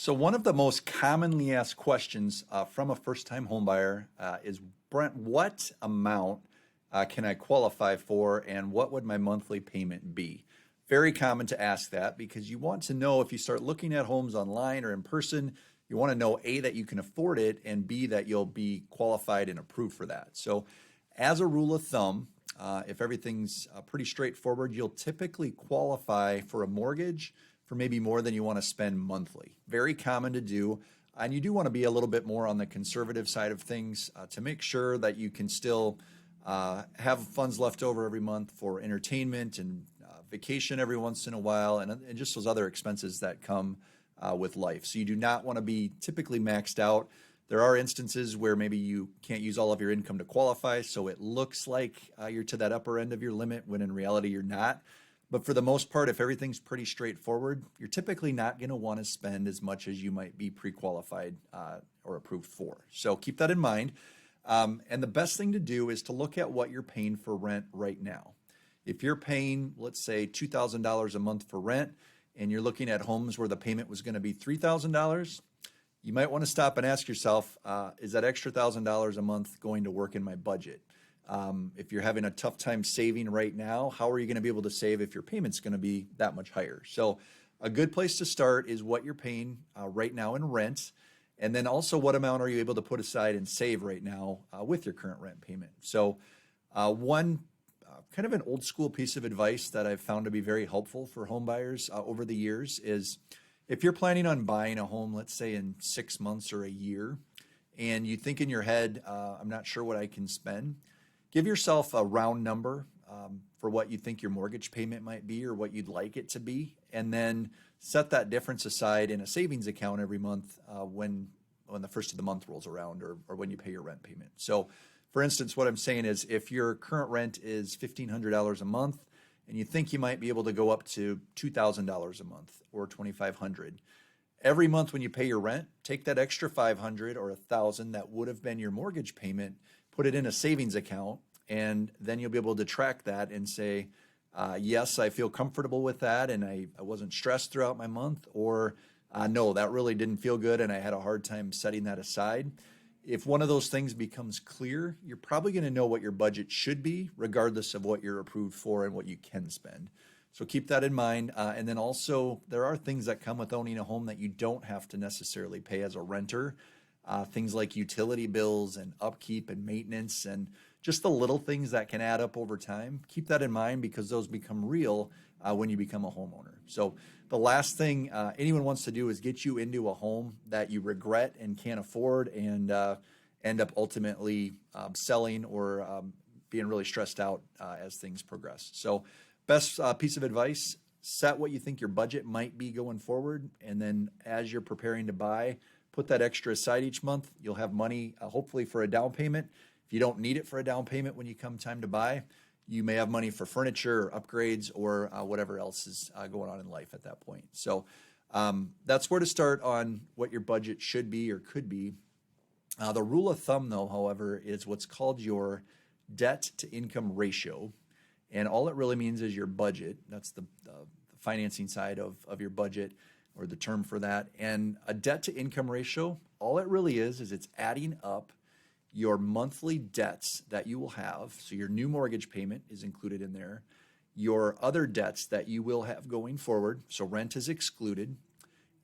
So one of the most commonly asked questions from a first-time homebuyer is, Brent, what amount can I qualify for, and what would my monthly payment be? Very common to ask that because you want to know if you start looking at homes online or in person, you want to know A, that you can afford it, and B, that you'll be qualified and approved for that. So as a rule of thumb, if everything's pretty straightforward, you'll typically qualify for a mortgage for maybe more than you want to spend monthly. Very common to do. And you do want to be a little bit more on the conservative side of things to make sure that you can still have funds left over every month for entertainment and vacation every once in a while, and just those other expenses that come with life. So you do not want to be typically maxed out. There are instances where maybe you can't use all of your income to qualify, so it looks like you're to that upper end of your limit when in reality you're not. But for the most part, if everything's pretty straightforward, you're typically not going to want to spend as much as you might be pre-qualified or approved for. So keep that in mind. And the best thing to do is to look at what you're paying for rent right now. If you're paying, let's say, $2,000 a month for rent, and you're looking at homes where the payment was going to be $3,000, you might want to stop and ask yourself, is that extra $1,000 a month going to work in my budget? If you're having a tough time saving right now, how are you going to be able to save if your payment's going to be that much higher? So a good place to start is what you're paying right now in rent, and then also what amount are you able to put aside and save right now with your current rent payment. So one kind of an old school piece of advice that I've found to be very helpful for home buyers over the years is if you're planning on buying a home, let's say in 6 months or a year, and you think in your head, I'm not sure what I can spend, give yourself a round number for what you think your mortgage payment might be or what you'd like it to be, and then set that difference aside in a savings account every month when the first of the month rolls around or when you pay your rent payment. So for instance, what I'm saying is if your current rent is $1,500 a month and you think you might be able to go up to $2,000 a month or $2,500, every month when you pay your rent, take that extra $500 or $1,000 that would have been your mortgage payment, put it in a savings account, and then you'll be able to track that and say, yes, I feel comfortable with that and I wasn't stressed throughout my month, or no, that really didn't feel good and I had a hard time setting that aside. If one of those things becomes clear, you're probably going to know what your budget should be, regardless of what you're approved for and what you can spend. So keep that in mind. And then also, there are things that come with owning a home that you don't have to necessarily pay as a renter. Things like utility bills and upkeep and maintenance and just the little things that can add up over time. Keep that in mind because those become real when you become a homeowner. So the last thing anyone wants to do is get you into a home that you regret and can't afford and end up ultimately selling or being really stressed out as things progress. So best piece of advice, set what you think your budget might be going forward, and then as you're preparing to buy, put that extra aside each month. You'll have money, hopefully, for a down payment. If you don't need it for a down payment when you come time to buy, you may have money for furniture or upgrades or whatever else is going on in life at that point. So that's where to start on what your budget should be or could be. The rule of thumb, though, however, is what's called your debt to income ratio. And all it really means is your budget. That's the financing side of your budget, or the term for that. And a debt to income ratio, all it really is it's adding up your monthly debts that you will have. So your new mortgage payment is included in there. Your other debts that you will have going forward, so rent is excluded,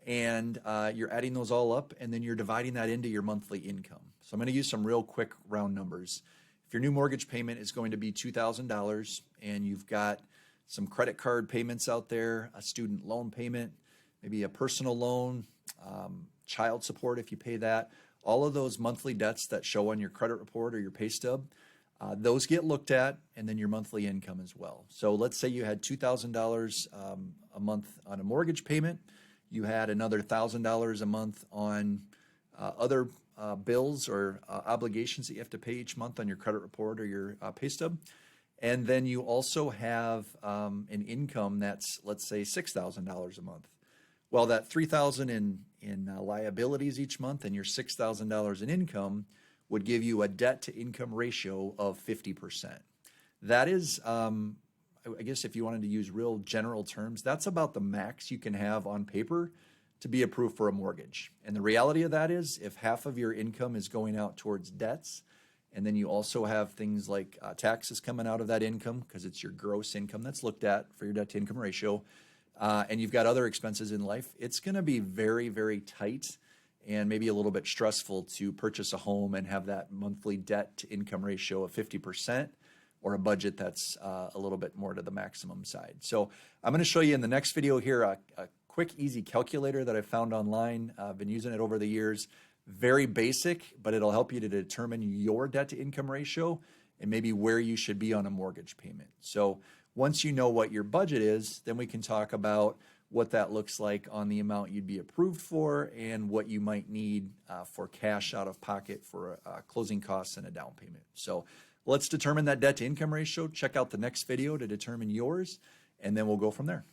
and you're adding those all up, and then you're dividing that into your monthly income. So I'm going to use some real quick round numbers. If your new mortgage payment is going to be $2,000 and you've got some credit card payments out there, a student loan payment, maybe a personal loan, child support if you pay that, all of those monthly debts that show on your credit report or your pay stub, those get looked at, and then your monthly income as well. So let's say you had $2,000 a month on a mortgage payment. You had another $1,000 a month on other bills or obligations that you have to pay each month on your credit report or your pay stub. And then you also have an income that's, let's say, $6,000 a month. Well, that $3,000 in liabilities each month and your $6,000 in income would give you a debt to income ratio of 50%. That is, I guess if you wanted to use real general terms, that's about the max you can have on paper to be approved for a mortgage. And the reality of that is if half of your income is going out towards debts, and then you also have things like taxes coming out of that income because it's your gross income that's looked at for your debt to income ratio, and you've got other expenses in life, it's going to be very, very tight and maybe a little bit stressful to purchase a home and have that monthly debt to income ratio of 50%, or a budget that's a little bit more to the maximum side. So I'm going to show you in the next video here a quick, easy calculator that I found online. I've been using it over the years. Very basic, but it'll help you to determine your debt to income ratio and maybe where you should be on a mortgage payment. So once you know what your budget is, then we can talk about what that looks like on the amount you'd be approved for and what you might need for cash out of pocket for closing costs and a down payment. So let's determine that debt to income ratio. Check out the next video to determine yours, and then we'll go from there.